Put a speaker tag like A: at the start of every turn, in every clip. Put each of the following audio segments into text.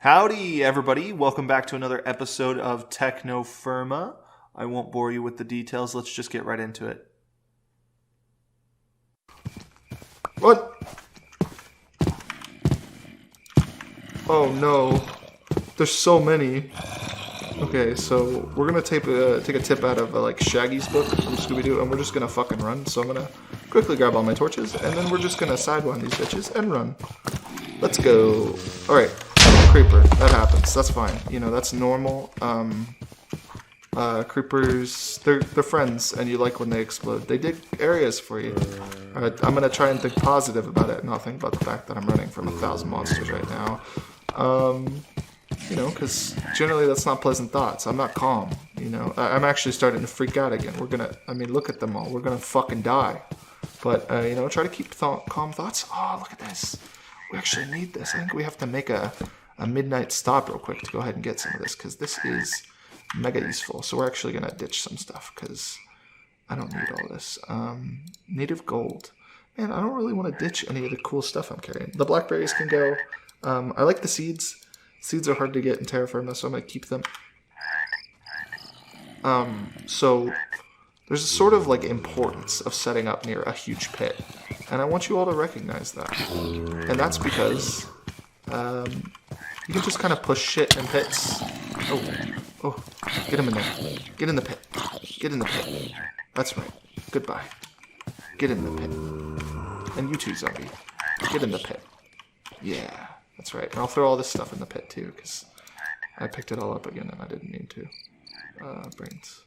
A: Howdy, everybody. Welcome back to another episode of TechnoFirma. I won't bore you with the details. Let's just get right into it.
B: What? Oh no. There's so many. Okay, so we're gonna take a tip out of like Shaggy's book from Scooby-Doo, and we're just gonna fucking run. So I'm gonna quickly grab all my torches, and then we're just gonna sidewind these bitches and run. Let's go. Alright, creeper. That happens. That's fine. You know, that's normal. Creepers, they're friends, and you like when they explode. They dig areas for you. Alright, I'm gonna try and think positive about it, not think about the fact that I'm running from 1,000 monsters right now. You know, because generally that's not pleasant thoughts. I'm not calm, you know. I'm actually starting to freak out again. Look at them all. We're gonna fucking die. But, you know, try to keep calm thoughts. Oh, look at this. We actually need this. I think we have to make a midnight stop real quick to go ahead and get some of this, because this is mega useful. So we're actually gonna ditch some stuff, because I don't need all this. Native gold. Man, I don't really want to ditch any of the cool stuff I'm carrying. The blackberries can go. I like the seeds. Seeds are hard to get in TerraFirma, so I'm going to keep them. So there's a sort of like importance of setting up near a huge pit. And I want you all to recognize that. And that's because you can just kind of push shit in pits. Oh, get him in there. Get in the pit. Get in the pit. That's right. Goodbye. Get in the pit. And you too, zombie. Get in the pit. Yeah. That's right. And I'll throw all this stuff in the pit too, because I picked it all up again and I didn't need to. Brains.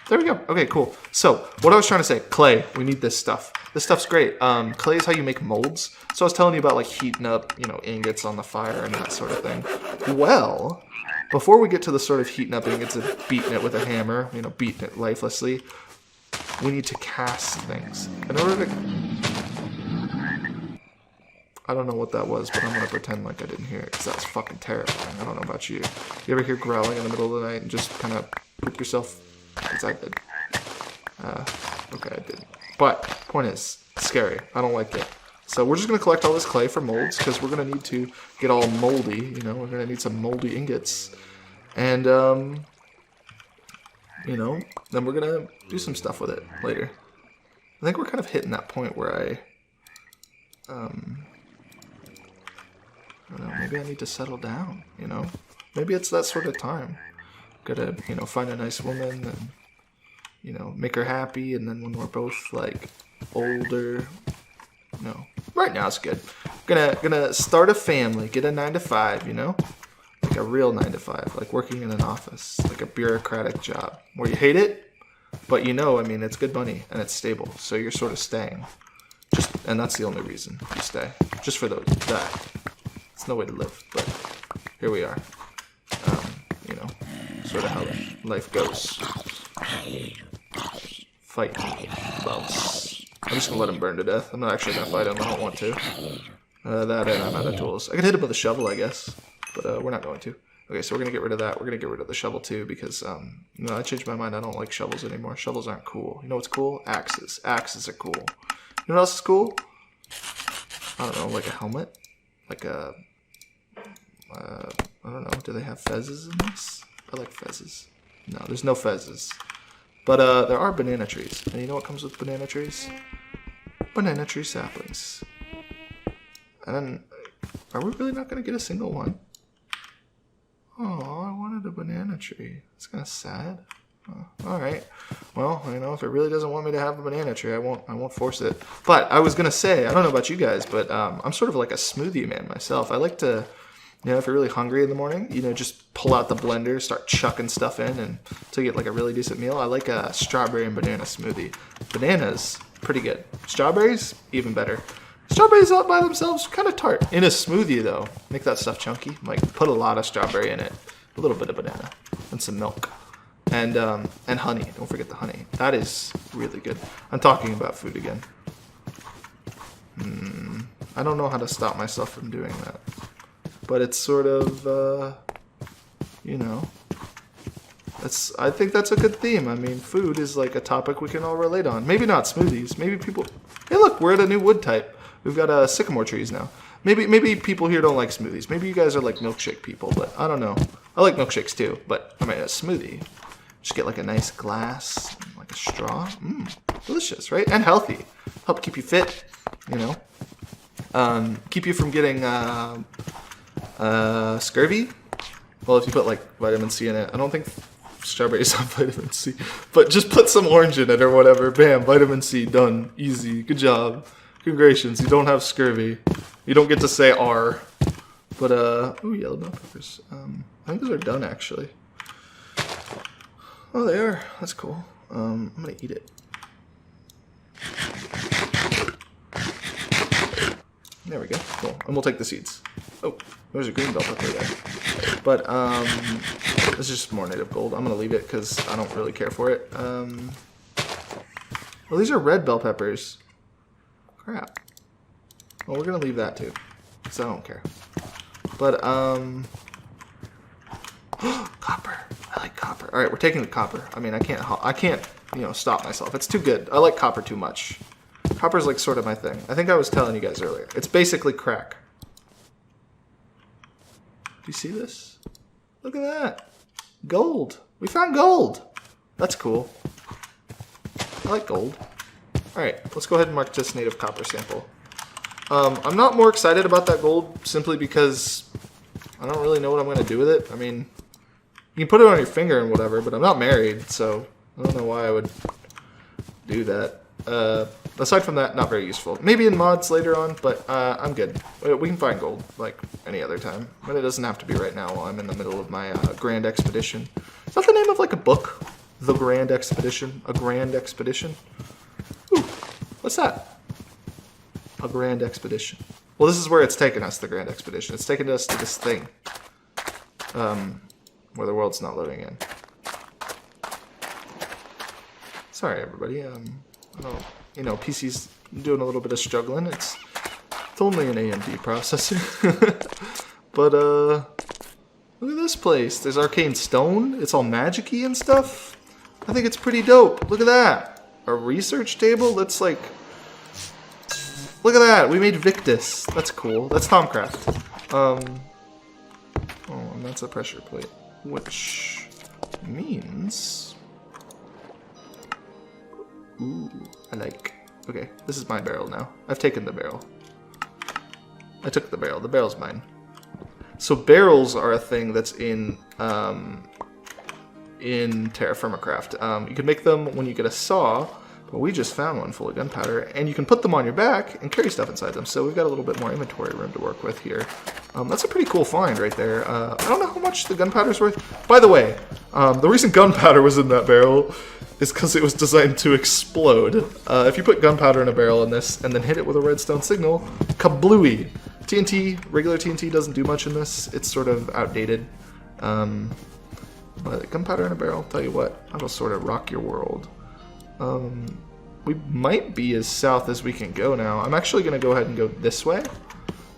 B: There we go. Okay, cool. So, what I was trying to say, clay. We need this stuff. This stuff's great. Clay is how you make molds. So I was telling you about like heating up, you know, ingots on the fire and that sort of thing. Well, before we get to the sort of heating up ingots and beating it with a hammer, you know, beating it lifelessly, we need to cast things. In order to... I don't know what that was, but I'm going to pretend like I didn't hear it, because that's fucking terrifying. I don't know about you. You ever hear growling in the middle of the night and just kind of poop yourself? Because I did. Okay, I didn't. But, point is, it's scary. I don't like it. So we're just going to collect all this clay for molds, because we're going to need to get all moldy, you know, we're going to need some moldy ingots. And, you know, then we're going to do some stuff with it later. I think we're kind of hitting that point where I don't know, maybe I need to settle down, you know? Maybe it's that sort of time. Gotta, you know, find a nice woman and, you know, make her happy, and then when we're both, like, older... No. Right now it's good. Gonna start a family, get a 9-to-5, you know? Like a real 9-to-5, like working in an office, like a bureaucratic job, where you hate it, but you know, I mean, it's good money, and it's stable, so you're sort of staying. And that's the only reason you stay. Just for that. It's no way to live, but here we are. You know, sort of how life goes. Fight bugs. I'm just gonna let him burn to death. I'm not actually gonna fight him. I don't want to. That and I'm out of tools. I could hit him with a shovel, I guess, but we're not going to. Okay, so we're gonna get rid of that. We're gonna get rid of the shovel too, because no, I changed my mind. I don't like shovels anymore. Shovels aren't cool. You know what's cool? Axes. Axes are cool. You know what else is cool? I don't know, like a helmet, like a. I don't know, do they have fezzes in this? I like fezzes. No, there's no fezzes. But there are banana trees. And you know what comes with banana trees? Banana tree saplings. And are we really not going to get a single one? Oh, I wanted a banana tree. It's kind of sad. Oh, alright. Well, you know, if it really doesn't want me to have a banana tree, I won't force it. But I was going to say, I don't know about you guys, but I'm sort of like a smoothie man myself. I like to... You know, if you're really hungry in the morning, you know, just pull out the blender, start chucking stuff in, and to get like a really decent meal. I like a strawberry and banana smoothie. Bananas, pretty good. Strawberries, even better. Strawberries all by themselves, kind of tart. In a smoothie, though, make that stuff chunky. Like, put a lot of strawberry in it, a little bit of banana, and some milk, and honey. Don't forget the honey. That is really good. I'm talking about food again. I don't know how to stop myself from doing that. But it's sort of, you know, I think that's a good theme. I mean, food is like a topic we can all relate on. Maybe not smoothies. Maybe people... Hey, look, we're at a new wood type. We've got sycamore trees now. Maybe people here don't like smoothies. Maybe you guys are like milkshake people, but I don't know. I like milkshakes too, but I mean a smoothie. Just get like a nice glass, like a straw. Delicious, right? And healthy. Help keep you fit, you know. Keep you from getting scurvy. Well, if you put like vitamin C in it. I don't think strawberries have vitamin C. But just put some orange in it or whatever. Bam, vitamin C, done. Easy. Good job. Congratulations, you don't have scurvy. You don't get to say R. But, ooh, yellow bell peppers. I think those are done, actually. Oh, they are. That's cool. I'm gonna eat it. There we go. Cool. And we'll take the seeds. Oh, there's a green bell pepper there. But, this is just more native gold. I'm gonna leave it because I don't really care for it. Well, these are red bell peppers. Crap. Well, we're gonna leave that too, because I don't care. But, copper. I like copper. All right, we're taking the copper. I mean, I can't, you know, stop myself. It's too good. I like copper too much. Copper's like sort of my thing. I think I was telling you guys earlier. It's basically crack. Do you see this? Look at that. Gold. We found gold. That's cool. I like gold. All right, let's go ahead and mark this native copper sample. I'm not more excited about that gold simply because I don't really know what I'm going to do with it. I mean, you can put it on your finger and whatever, but I'm not married, so I don't know why I would do that. Aside from that, not very useful. Maybe in mods later on, but I'm good. We can find gold like any other time, but it doesn't have to be right now while I'm in the middle of my grand expedition. Is that the name of like a book? The Grand Expedition? A Grand Expedition? Ooh, what's that? A Grand Expedition. Well, this is where it's taken us, the Grand Expedition. It's taken us to this thing. Where the world's not loading in. Sorry, everybody. You know, PC's doing a little bit of struggling. It's only an AMD processor. But, look at this place. There's arcane stone. It's all magic-y and stuff. I think it's pretty dope. Look at that. A research table that's like... Look at that. We made Victus. That's cool. That's Thaumcraft. Oh, and that's a pressure plate. Which means... Ooh, I like... Okay, this is my barrel now. I've taken the barrel. I took the barrel. The barrel's mine. So barrels are a thing that's in TerraFirmaCraft. You can make them when you get a saw, but we just found one full of gunpowder, and you can put them on your back and carry stuff inside them, so we've got a little bit more inventory room to work with here. That's a pretty cool find right there. I don't know how much the gunpowder's worth. By the way, the reason gunpowder was in that barrel is because it was designed to explode. If you put gunpowder in a barrel in this and then hit it with a redstone signal, kablooey! TNT, regular TNT doesn't do much in this. It's sort of outdated. But gunpowder in a barrel, tell you what, that'll sort of rock your world. We might be as south as we can go now. I'm actually going to go ahead and go this way.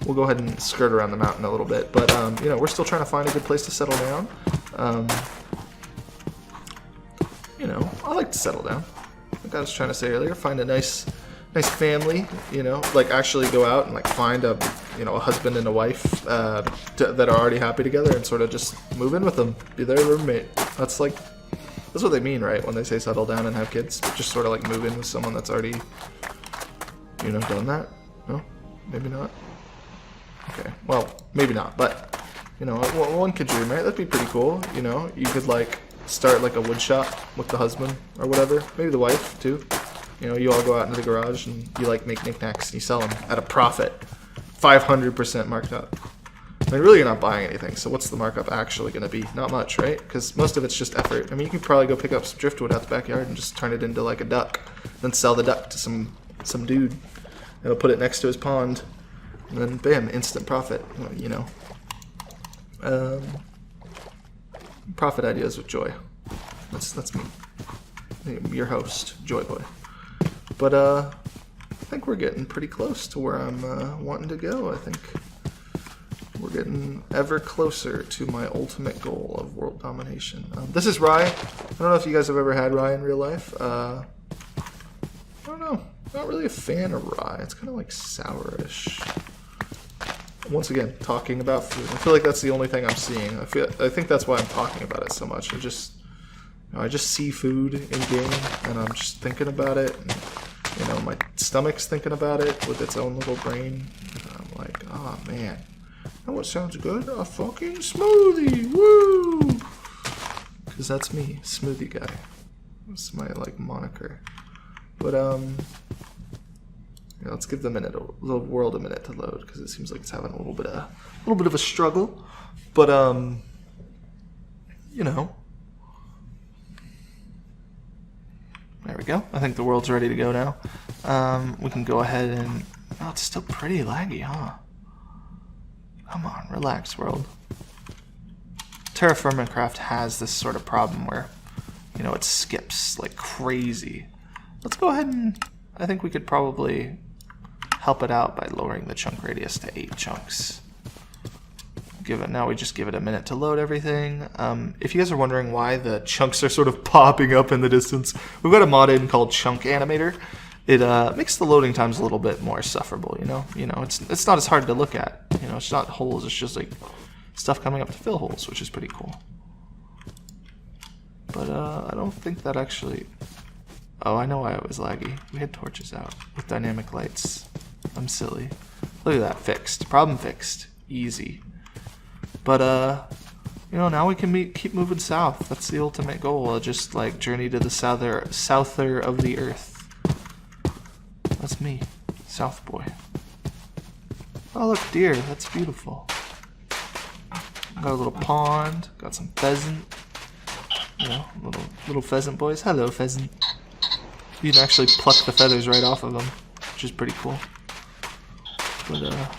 B: We'll go ahead and skirt around the mountain a little bit. But, you know, we're still trying to find a good place to settle down. You know, I like to settle down. Like I was trying to say earlier, find a nice family, you know, like actually go out and like find a, you know, a husband and a wife that are already happy together and sort of just move in with them, be their roommate. That's what they mean, right? When they say settle down and have kids, just sort of like move in with someone that's already, you know, done that. No, maybe not. Okay, well, maybe not, but you know, one could dream, right? That'd be pretty cool. You know, you could like start like a wood shop with the husband or whatever, maybe the wife too. You know, you all go out into the garage and you like make knickknacks and you sell them at a profit, 500% marked up. I mean, really, you're not buying anything, so what's the markup actually going to be? Not much, right? Because most of it's just effort. I mean, you can probably go pick up some driftwood out the backyard and just turn it into like a duck, then sell the duck to some dude, and he'll put it next to his pond, and then bam, instant profit. You know, profit ideas with Joy. That's me, your host, Joy Boy. But I think we're getting pretty close to where I'm wanting to go. I think we're getting ever closer to my ultimate goal of world domination. This is rye. I don't know if you guys have ever had rye in real life. I don't know. Not really a fan of rye. It's kind of like sourish. once again, talking about food. I feel like that's the only thing I'm seeing. I think that's why I'm talking about it so much. I just see food in game, and I'm just thinking about it. And, you know, my stomach's thinking about it with its own little brain. And I'm like, oh man, you know what sounds good? A fucking smoothie, woo! Because that's me, smoothie guy. That's my like moniker. But yeah, let's give the world a minute to load, because it seems like it's having a little bit of a struggle. But you know. There we go. I think the world's ready to go now. We can go ahead and... Oh, it's still pretty laggy, huh? Come on, relax, world. TerraFirmaCraft has this sort of problem where, you know, it skips like crazy. Let's go ahead and... I think we could probably help it out by lowering the chunk radius to 8 chunks. Now we just give it a minute to load everything. If you guys are wondering why the chunks are sort of popping up in the distance, we've got a mod in called Chunk Animator. It makes the loading times a little bit more sufferable, you know? It's not as hard to look at. You know, it's not holes, it's just like stuff coming up to fill holes, which is pretty cool. But I don't think that actually... Oh, I know why it was laggy. We had torches out with dynamic lights. I'm silly. Look at that, fixed. Problem fixed. Easy. But, you know, now we can keep moving south. That's the ultimate goal. Just, like, journey to the souther of the earth. That's me. South boy. Oh, look, deer. That's beautiful. Got a little pond. Got some pheasant. You know, little pheasant boys. Hello, pheasant. You can actually pluck the feathers right off of them, which is pretty cool. But, you know,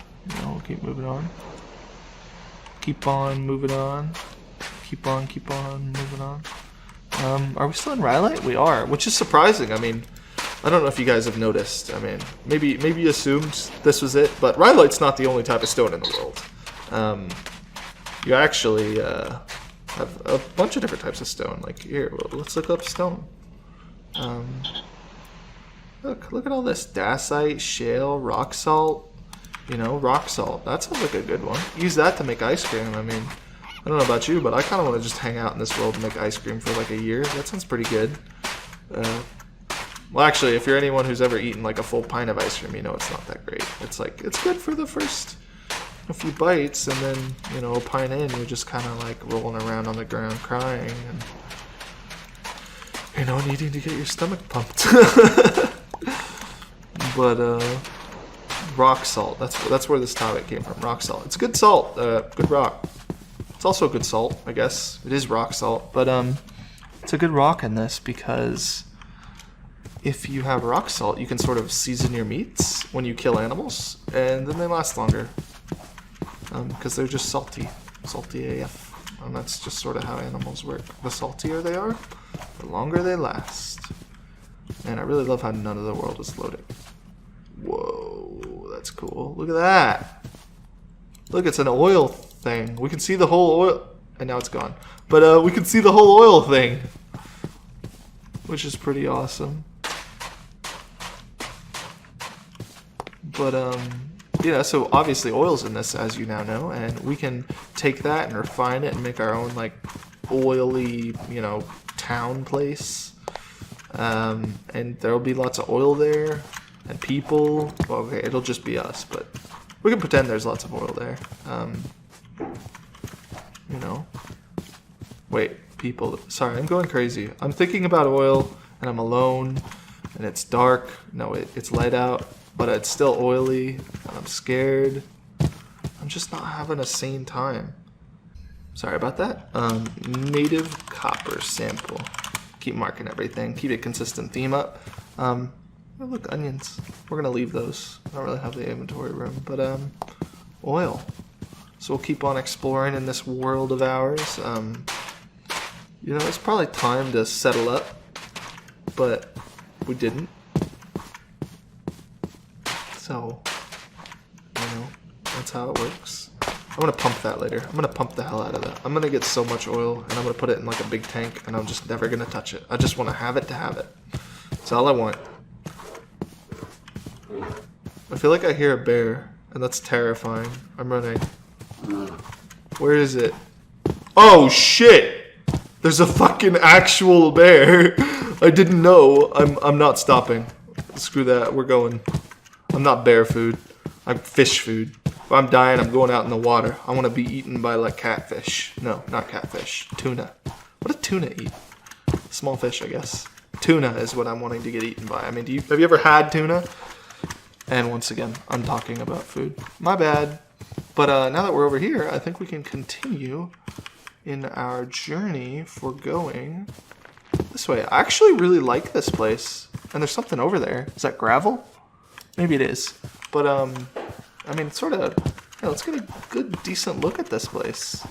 B: we'll keep moving on. Keep on moving on. Keep on moving on. Are we still in Rhyolite? We are, which is surprising. I mean, I don't know if you guys have noticed. I mean, maybe you assumed this was it, but Rhyolite's not the only type of stone in the world. You actually have a bunch of different types of stone. Like here, let's look up stone. Look at all this dacite, shale, rock salt. You know, rock salt. That sounds like a good one. Use that to make ice cream. I mean, I don't know about you, but I kind of want to just hang out in this world and make ice cream for like a year. That sounds pretty good. Well, actually, if you're anyone who's ever eaten like a full pint of ice cream, you know it's not that great. It's like, it's good for the first a few bites, and then, you know, a pint in, you're just kind of like rolling around on the ground crying and, you know, needing to get your stomach pumped. But, rock salt. That's where this topic came from. Rock salt. It's good salt. Good rock. It's also good salt, I guess. It is rock salt, but it's a good rock in this because if you have rock salt, you can sort of season your meats when you kill animals, and then they last longer because they're just salty AF, and that's just sort of how animals work. The saltier they are, the longer they last. And I really love how none of the world is loading. Whoa, that's cool. Look at that. Look, it's an oil thing. We can see the whole oil, and now it's gone. But we can see the whole oil thing, which is pretty awesome. But yeah, so obviously oil's in this, as you now know, and we can take that and refine it and make our own like oily, you know, town place. And there'll be lots of oil there. And people, well, okay, it'll just be us, but we can pretend there's lots of oil there. You know. Wait, people. Sorry, I'm going crazy. I'm thinking about oil, and I'm alone, and it's dark. No, it's light out, but it's still oily, and I'm scared. I'm just not having a sane time. Sorry about that. Native copper sample. Keep marking everything. Keep a consistent theme up. Oh, look, onions. We're gonna leave those. I don't really have the inventory room, but oil. So we'll keep on exploring in this world of ours. You know, it's probably time to settle up, but we didn't. So, you know, that's how it works. I'm gonna pump that later. I'm gonna pump the hell out of that. I'm gonna get so much oil, and I'm gonna put it in like a big tank, and I'm just never gonna touch it. I just want to have it to have it. That's all I want. I feel like I hear a bear. And that's terrifying. I'm running. Where is it? Oh, shit! There's a fucking actual bear. I didn't know. I'm not stopping. Screw that. We're going. I'm not bear food. I'm fish food. If I'm dying, I'm going out in the water. I want to be eaten by like catfish. No, not catfish. Tuna. What does tuna eat? Small fish, I guess. Tuna is what I'm wanting to get eaten by. I mean, have you ever had tuna? And once again, I'm talking about food. My bad. But now that we're over here, I think we can continue in our journey for going this way. I actually really like this place. And there's something over there. Is that gravel? Maybe it is. But, I mean, it's sort of... Yeah, let's get a good, decent look at this place.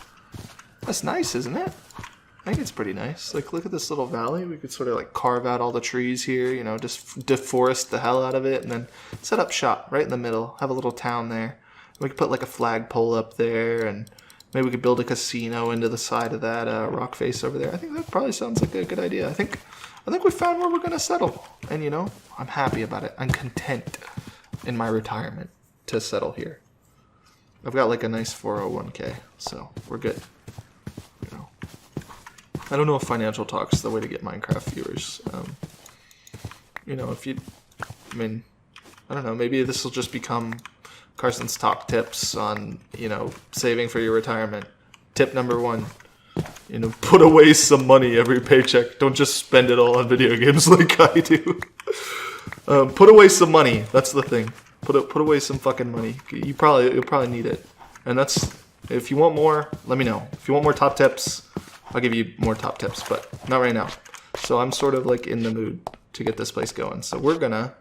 B: That's nice, isn't it? I think it's pretty nice. Like, look at this little valley. We could sort of, like, carve out all the trees here, you know, just deforest the hell out of it, and then set up shop right in the middle. Have a little town there. We could put, like, a flagpole up there, and maybe we could build a casino into the side of that rock face over there. I think that probably sounds like a good idea. I think we found where we're going to settle. And, you know, I'm happy about it. I'm content in my retirement to settle here. I've got, like, a nice 401k, so we're good. You know, I don't know if financial talk is the way to get Minecraft viewers. You know, I mean, I don't know, maybe this will just become Carson's top tips on, you know, saving for your retirement. Tip number 1, you know, put away some money every paycheck. Don't just spend it all on video games like I do. Put away some money. That's the thing. Put away some fucking money. You'll probably need it. And that's, if you want more, let me know. If you want more top tips, I'll give you more top tips, but not right now. So I'm sort of like in the mood to get this place going. So we're gonna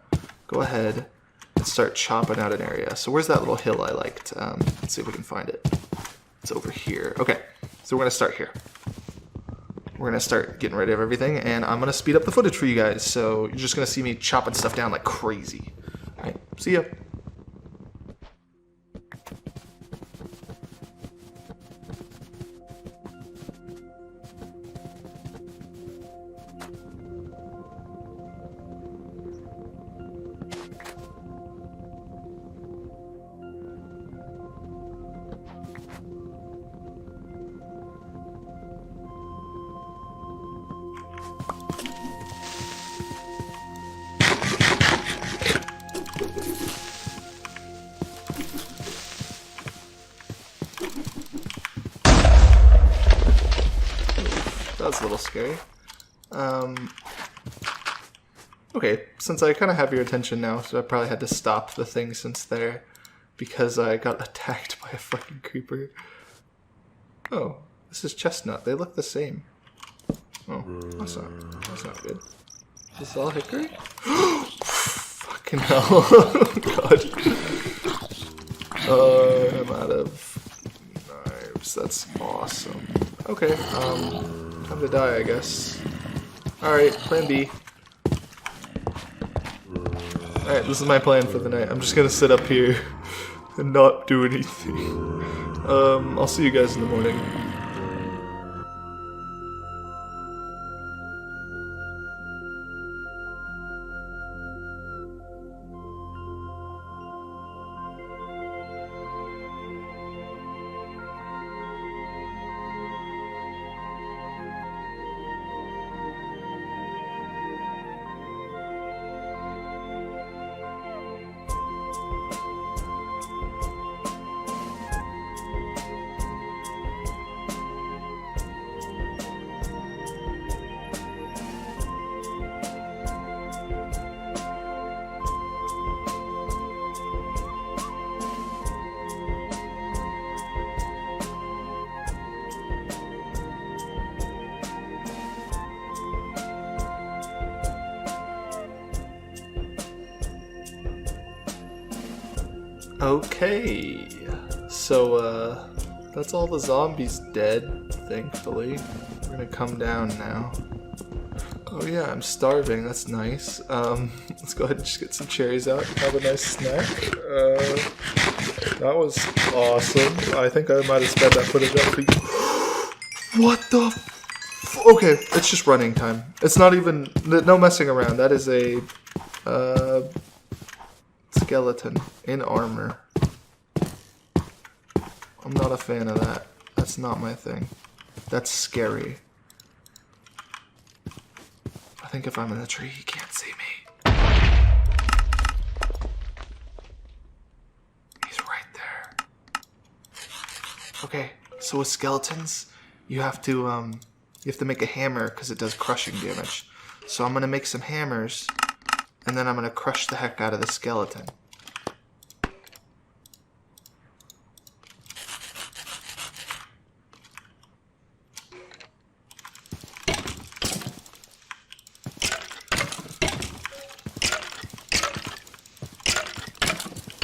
B: go ahead and start chopping out an area. So where's that little hill I liked? Let's see if we can find it. It's over here. Okay, so we're gonna start here. We're gonna start getting rid of everything, and I'm gonna speed up the footage for you guys. So you're just gonna see me chopping stuff down like crazy. All right, see ya. That was a little scary. Okay, since I kind of have your attention now, so I probably had to stop the thing since there, because I got attacked by a fucking creeper. Oh, this is chestnut. They look the same. Oh, that's not good. Is this all hickory? Fucking hell. God. I'm out of knives. That's awesome. Okay, time to die, I guess. Alright, plan B. Alright, this is my plan for the night. I'm just gonna sit up here and not do anything. I'll see you guys in the morning. Okay, so that's all the zombies dead, thankfully. We're gonna come down now. Oh yeah, I'm starving, that's nice. Let's go ahead and just get some cherries out and have a nice snack. That was awesome. I think I might have sped that footage up for you. What the okay, it's just running time. It's not even, no messing around. That is a skeleton in armor. I'm not a fan of that. That's not my thing. That's scary. I think if I'm in a tree, he can't see me. He's right there. Okay, so with skeletons, you have to make a hammer because it does crushing damage. So I'm gonna make some hammers, and then I'm gonna crush the heck out of the skeleton.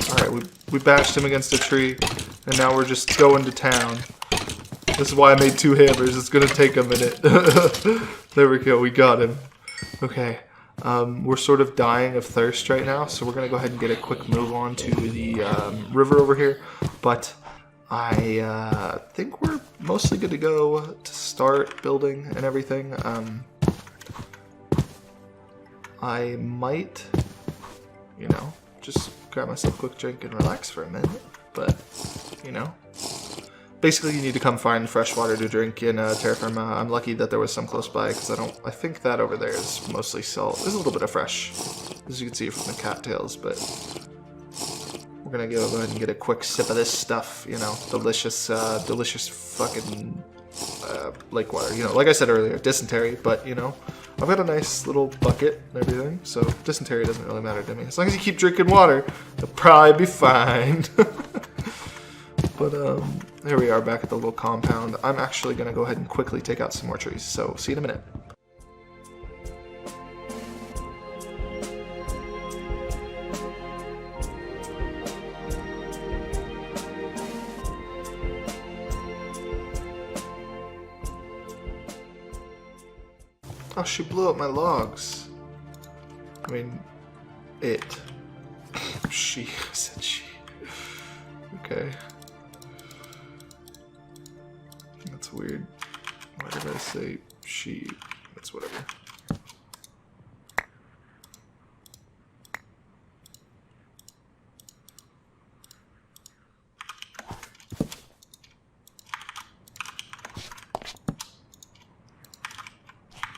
B: Alright, we bashed him against a tree, and now we're just going to town. This is why I made 2 hammers. It's gonna take a minute. There we go, we got him. Okay, we're sort of dying of thirst right now, so we're gonna go ahead and get a quick move on to the river over here. But I think we're mostly good to go to start building and everything. I might, you know, just grab myself a quick drink and relax for a minute, but, you know. Basically, you need to come find fresh water to drink in TerraFirma. I'm lucky that there was some close by, because I think that over there is mostly salt. There's a little bit of fresh, as you can see from the cattails, but we're gonna go ahead and get a quick sip of this stuff, you know, delicious fucking lake water. You know, like I said earlier, dysentery, but, you know, I've got a nice little bucket and everything, so dysentery doesn't really matter to me. As long as you keep drinking water, you'll probably be fine. But, here we are back at the little compound. I'm actually going to go ahead and quickly take out some more trees, so see you in a minute. Oh, she blew up my logs. I mean, it. She. I said she. Okay. That's weird. Why did I say she? That's whatever.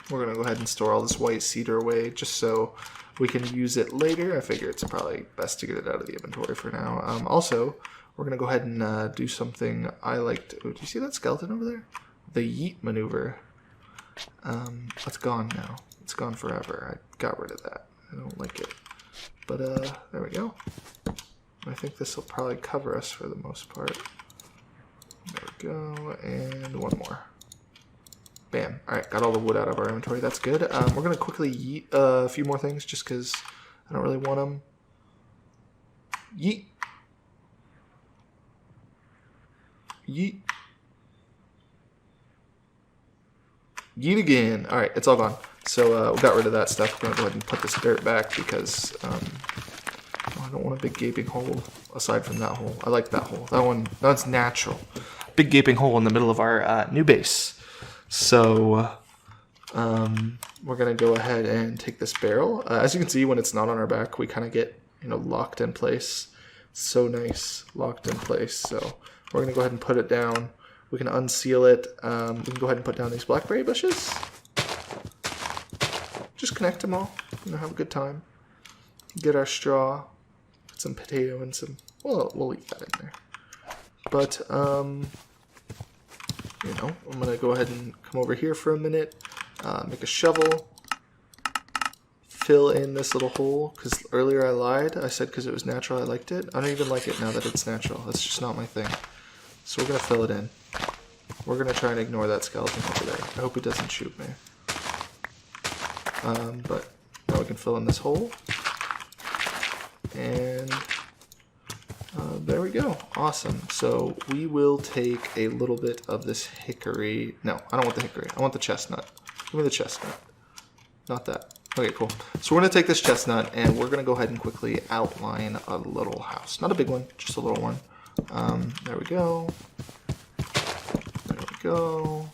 B: We're going to go ahead and store all this white cedar away just so we can use it later. I figure it's probably best to get it out of the inventory for now. Also, we're going to go ahead and do something I like to... Oh, do you see that skeleton over there? The yeet maneuver. That's gone now. It's gone forever. I got rid of that. I don't like it. But, there we go. I think this will probably cover us for the most part. There we go. And one more. Bam. Alright, got all the wood out of our inventory. That's good. We're going to quickly yeet a few more things just because I don't really want them. Yeet. Yeet. Yeet again. Alright, it's all gone. So we got rid of that stuff. We're going to go ahead and put this dirt back because I don't want a big gaping hole aside from that hole. I like that hole. That one, that's natural. Big gaping hole in the middle of our new base. So we're going to go ahead and take this barrel. As you can see, when it's not on our back, we kind of get, you know, locked in place. So nice, locked in place. So we're going to go ahead and put it down. We can unseal it. We can go ahead and put down these blackberry bushes. Just connect them all. You know, have a good time. Get our straw. Put some potato and some... Well, we'll leave that in there. But, you know, I'm going to go ahead and come over here for a minute. Make a shovel. Fill in this little hole. Because earlier I lied. I said because it was natural I liked it. I don't even like it now that it's natural. That's just not my thing. So we're going to fill it in. We're going to try and ignore that skeleton over there. I hope he doesn't shoot me. But now we can fill in this hole. And there we go. Awesome. So we will take a little bit of this hickory. No, I don't want the hickory. I want the chestnut. Give me the chestnut. Not that. Okay, cool. So we're going to take this chestnut and we're going to go ahead and quickly outline a little house. Not a big one, just a little one. There we go. There we go.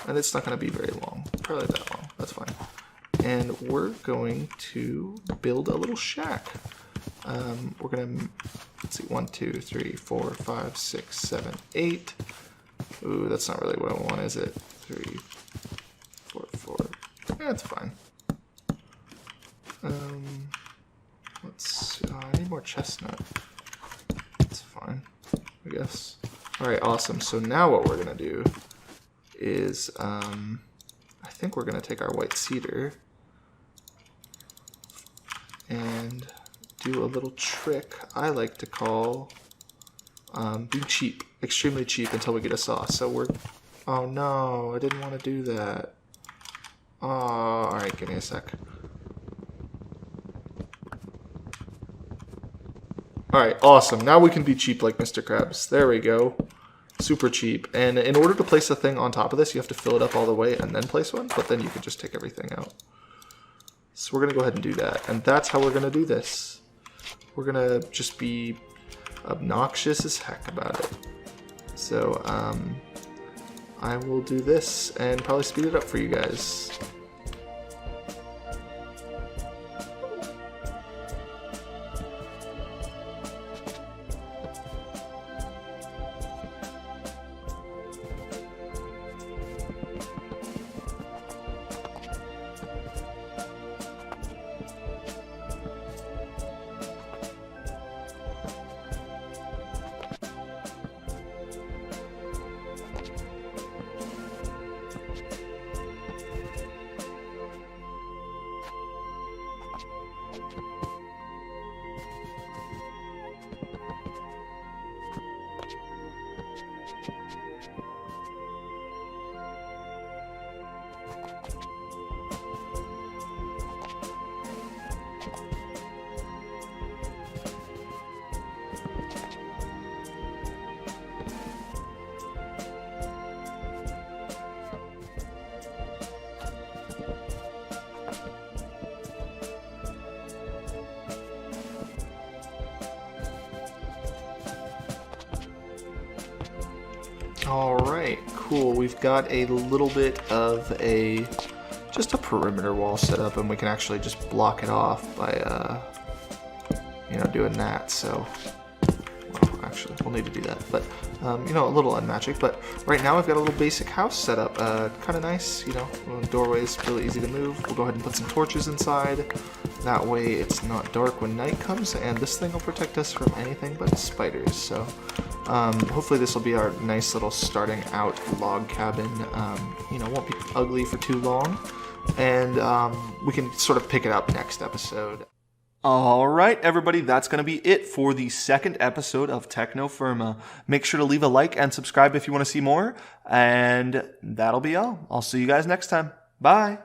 B: And it's not going to be very long. Probably that long. That's fine. And we're going to build a little shack. We're going to let's see, 1, 2, 3, 4, 5, 6, 7, 8. Ooh, that's not really what I want, is it? 3, 4, 4. That's fine. I need more chestnut. That's fine, I guess. All right, awesome. So now what we're gonna do is, I think we're gonna take our white cedar and do a little trick I like to call being cheap, extremely cheap until we get a saw. So oh no, I didn't want to do that. Oh, all right, give me a sec. All right, awesome. Now we can be cheap like Mr. Krabs. There we go. Super cheap. And in order to place a thing on top of this, you have to fill it up all the way and then place one, but then you can just take everything out. So we're going to go ahead and do that. And that's how we're going to do this. We're going to just be obnoxious as heck about it. So I will do this and probably speed it up for you guys. Alright, cool. We've got a little bit of just a perimeter wall set up, and we can actually just block it off by, doing that. So, well, actually, we'll need to do that. But, a little unmagic. But right now we've got a little basic house set up. Kind of nice, doorway's really easy to move. We'll go ahead and put some torches inside. That way it's not dark when night comes, and this thing will protect us from anything but spiders. So hopefully this will be our nice little starting out log cabin. Won't be ugly for too long, and we can sort of pick it up next episode.
A: All right, everybody, that's going to be it for the second episode of TechnoFirma. Make sure to leave a like and subscribe if you want to see more, and that'll be all. I'll see you guys next time. Bye.